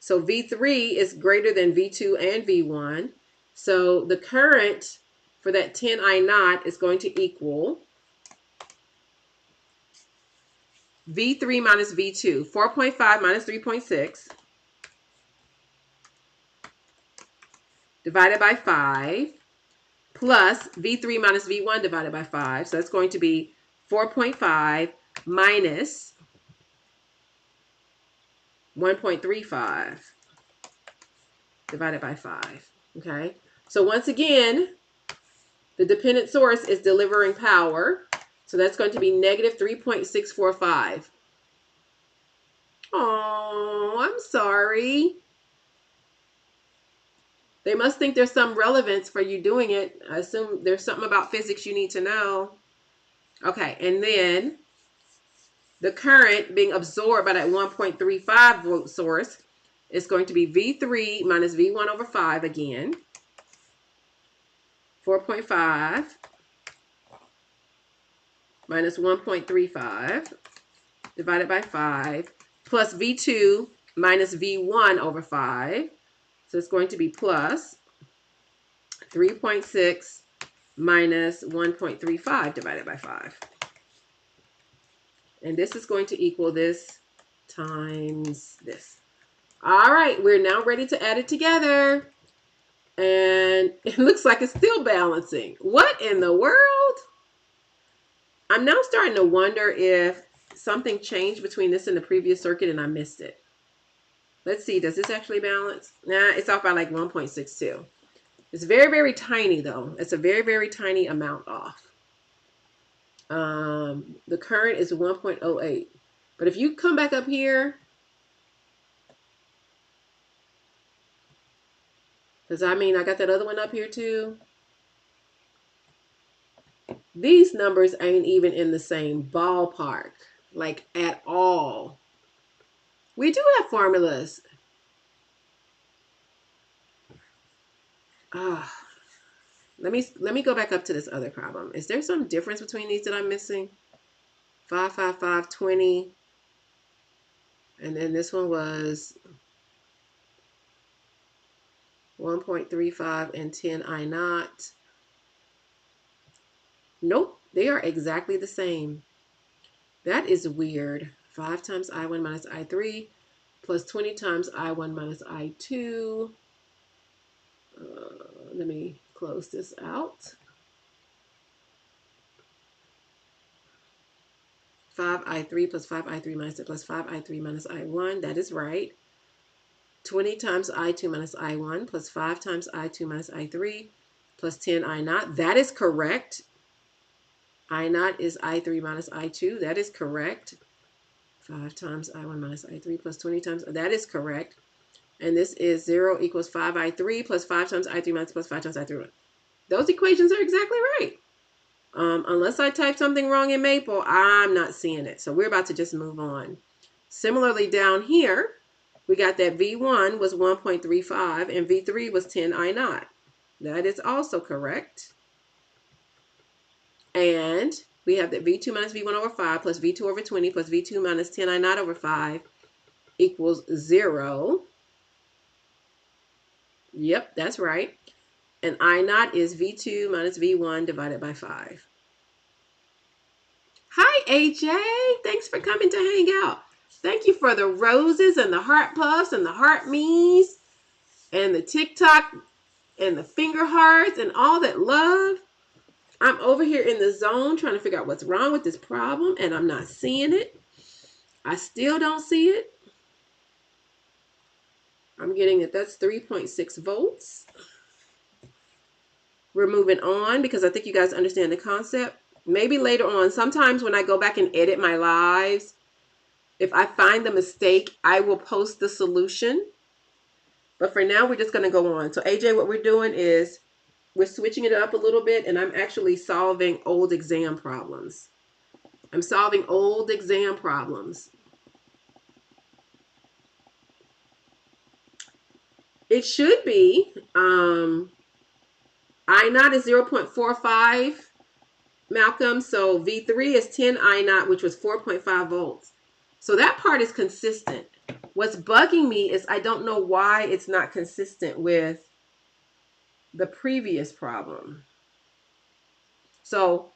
So V3 is greater than V2 and V1. So the current for that 10I0 is going to equal V3 minus V2, 4.5 minus 3.6, divided by 5, plus V3 minus V1 divided by 5. So that's going to be 4.5 minus 1.35 divided by 5. Okay. So once again, The dependent source is delivering power. So that's going to be negative 3.645. Oh, I'm sorry. They must think there's some relevance for you doing it. I assume there's something about physics you need to know. Okay, and then the current being absorbed by that 1.35 volt source is going to be V3 minus V1 over 5 again. 4.5 minus 1.35 divided by 5 plus V2 minus V1 over 5. So it's going to be plus 3.6 minus 1.35 divided by 5. And this is going to equal this times this. All right, we're now ready to add it together. And it looks like it's still balancing. What in the world? I'm now starting to wonder if something changed between this and the previous circuit and I missed it. Let's see, does this actually balance? Nah, it's off by like 1.62. It's very, very tiny though. It's a very, very tiny amount off. The current is 1.08. But if you come back up here, because I mean, I got that other one up here too. These numbers ain't even in the same ballpark, like at all. We do have formulas. Let me go back up to this other problem. Is there some difference between these that I'm missing? 5, 5, 5, 20. And then this one was 1.35 and 10 I naught. Nope, they are exactly the same. That is weird. 5 times I1 minus I3 plus 20 times I1 minus I2. Let me close this out. 5I3 plus 5I3 minus it plus 5I3 minus I1. That is right. 20 times I2 minus I1 plus 5 times I2 minus I3 plus 10 I naught. That is correct. I naught is I3 minus I2. That is correct. 5 times I1 minus I3 plus 20 times. That is correct. And this is 0 equals 5I3 plus 5 times I3 minus plus 5 times I3. Those equations are exactly right. Unless I type something wrong in Maple, I'm not seeing it. So we're about to just move on. Similarly, down here, we got that V1 was 1.35 and V3 was 10 I naught. That is also correct. And we have that V2 minus V1 over 5 plus V2 over 20 plus V2 minus 10 I naught over 5 equals 0. Yep, that's right. And I naught is V2 minus V1 divided by 5. Hi, AJ. Thanks for coming to hang out. Thank you for the roses and the heart puffs and the heart me's and the TikTok and the finger hearts and all that love. I'm over here in the zone trying to figure out what's wrong with this problem, and I'm not seeing it. I still don't see it. I'm getting that that's 3.6 volts. We're moving on because I think you guys understand the concept. Maybe later on, sometimes when I go back and edit my lives, if I find the mistake, I will post the solution. But for now, we're just going to go on. So AJ, what we're doing is we're switching it up a little bit, and I'm actually solving old exam problems. I'm solving old exam problems. It should be I naught is 0.45, Malcolm. So V3 is 10 I naught, which was 4.5 volts. So that part is consistent. What's bugging me is I don't know why it's not consistent with the previous problem. So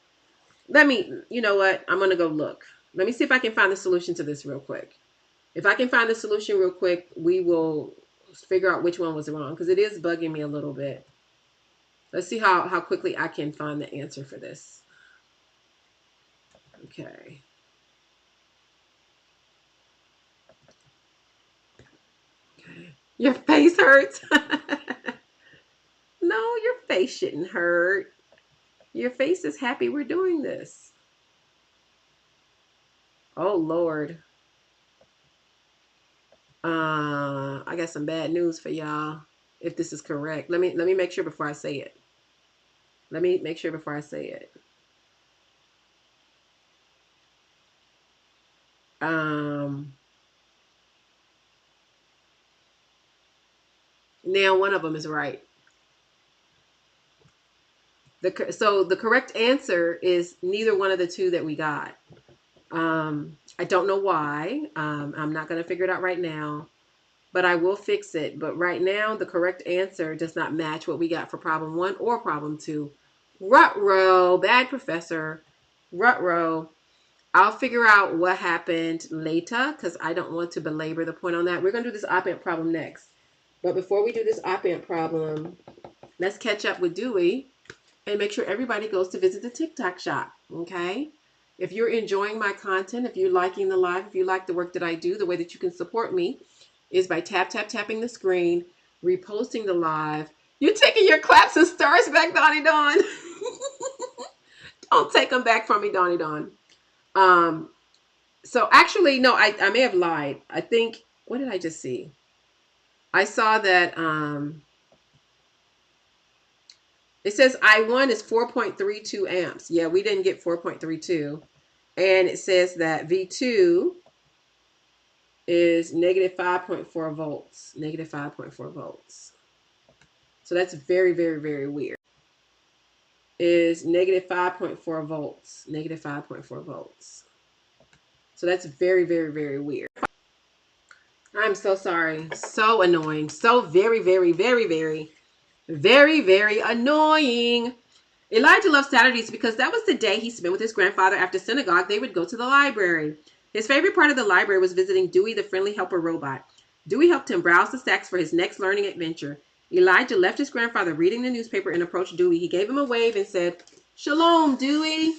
let me, you know what? I'm going to go look. Let me see if I can find the solution to this real quick. If I can find the solution real quick, we will figure out which one was wrong because it is bugging me a little bit. Let's see how quickly I can find the answer for this. Okay. Okay. Your face hurts. No, your face shouldn't hurt. Your face is happy we're doing this. Oh, Lord. I got some bad news for y'all. If this is correct, let me make sure before I say it. Let me make sure before I say it. Now one of them is right. So the correct answer is neither one of the two that we got. I don't know why. I'm not going to figure it out right now, but I will fix it. But right now, the correct answer does not match what we got for problem 1 or problem 2. Rut-row, bad professor. Rut-row. I'll figure out what happened later because I don't want to belabor the point on that. We're going to do this op-amp problem next. But before we do this op-amp problem, let's catch up with Dewey and make sure everybody goes to visit the TikTok shop, okay? If you're enjoying my content, if you're liking the live, if you like the work that I do, the way that you can support me is by tapping the screen, reposting the live. You're taking your claps and stars back, Donnie Dawn. Don't take them back from me, Donnie Dawn. So actually, no, I may have lied. I think, what did I just see? I saw that it says I1 is 4.32 amps. Yeah, we didn't get 4.32. And it says that V2 is negative 5.4 volts. Negative 5.4 volts. So that's very, very, very weird. Is negative 5.4 volts. Negative 5.4 volts. So that's very, very, very weird. I'm so sorry. So annoying. So very, very, very, very, very, very annoying. Elijah loved Saturdays because that was the day he spent with his grandfather. After synagogue, they would go to the library. His favorite part of the library was visiting Dewey, the friendly helper robot. Dewey helped him browse the stacks for his next learning adventure. Elijah left his grandfather reading the newspaper and approached Dewey. He gave him a wave and said, "Shalom, Dewey."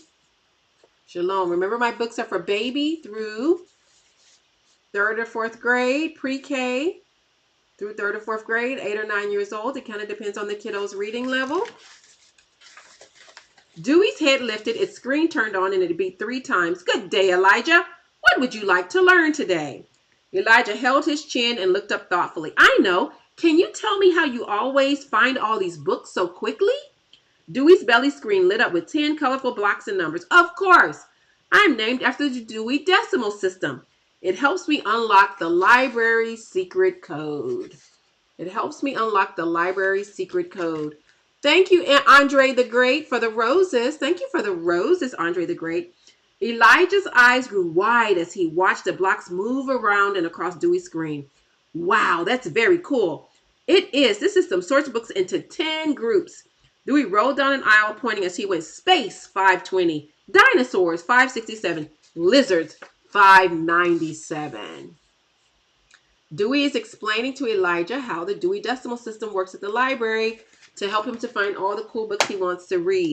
Shalom. Remember, my books are for baby through 3rd or 4th grade, pre-K through 3rd or 4th grade, 8 or 9 years old. It kind of depends on the kiddo's reading level. Dewey's head lifted, its screen turned on, and it beat 3 times. "Good day, Elijah. What would you like to learn today?" Elijah held his chin and looked up thoughtfully. "I know. Can you tell me how you always find all these books so quickly?" Dewey's belly screen lit up with 10 colorful blocks and numbers. "Of course. I'm named after the Dewey Decimal System. It helps me unlock the library's secret code." It helps me unlock the library's secret code. Thank you, Andre the Great, for the roses. Thank you for the roses, Andre the Great. Elijah's eyes grew wide as he watched the blocks move around and across Dewey's screen. "Wow, that's very cool." "It is. This system sorts books into 10 groups." Dewey rolled down an aisle, pointing as he went. "Space, 520. Dinosaurs, 567. Lizards, 597. Dewey is explaining to Elijah how the Dewey Decimal System works at the library to help him to find all the cool books he wants to read.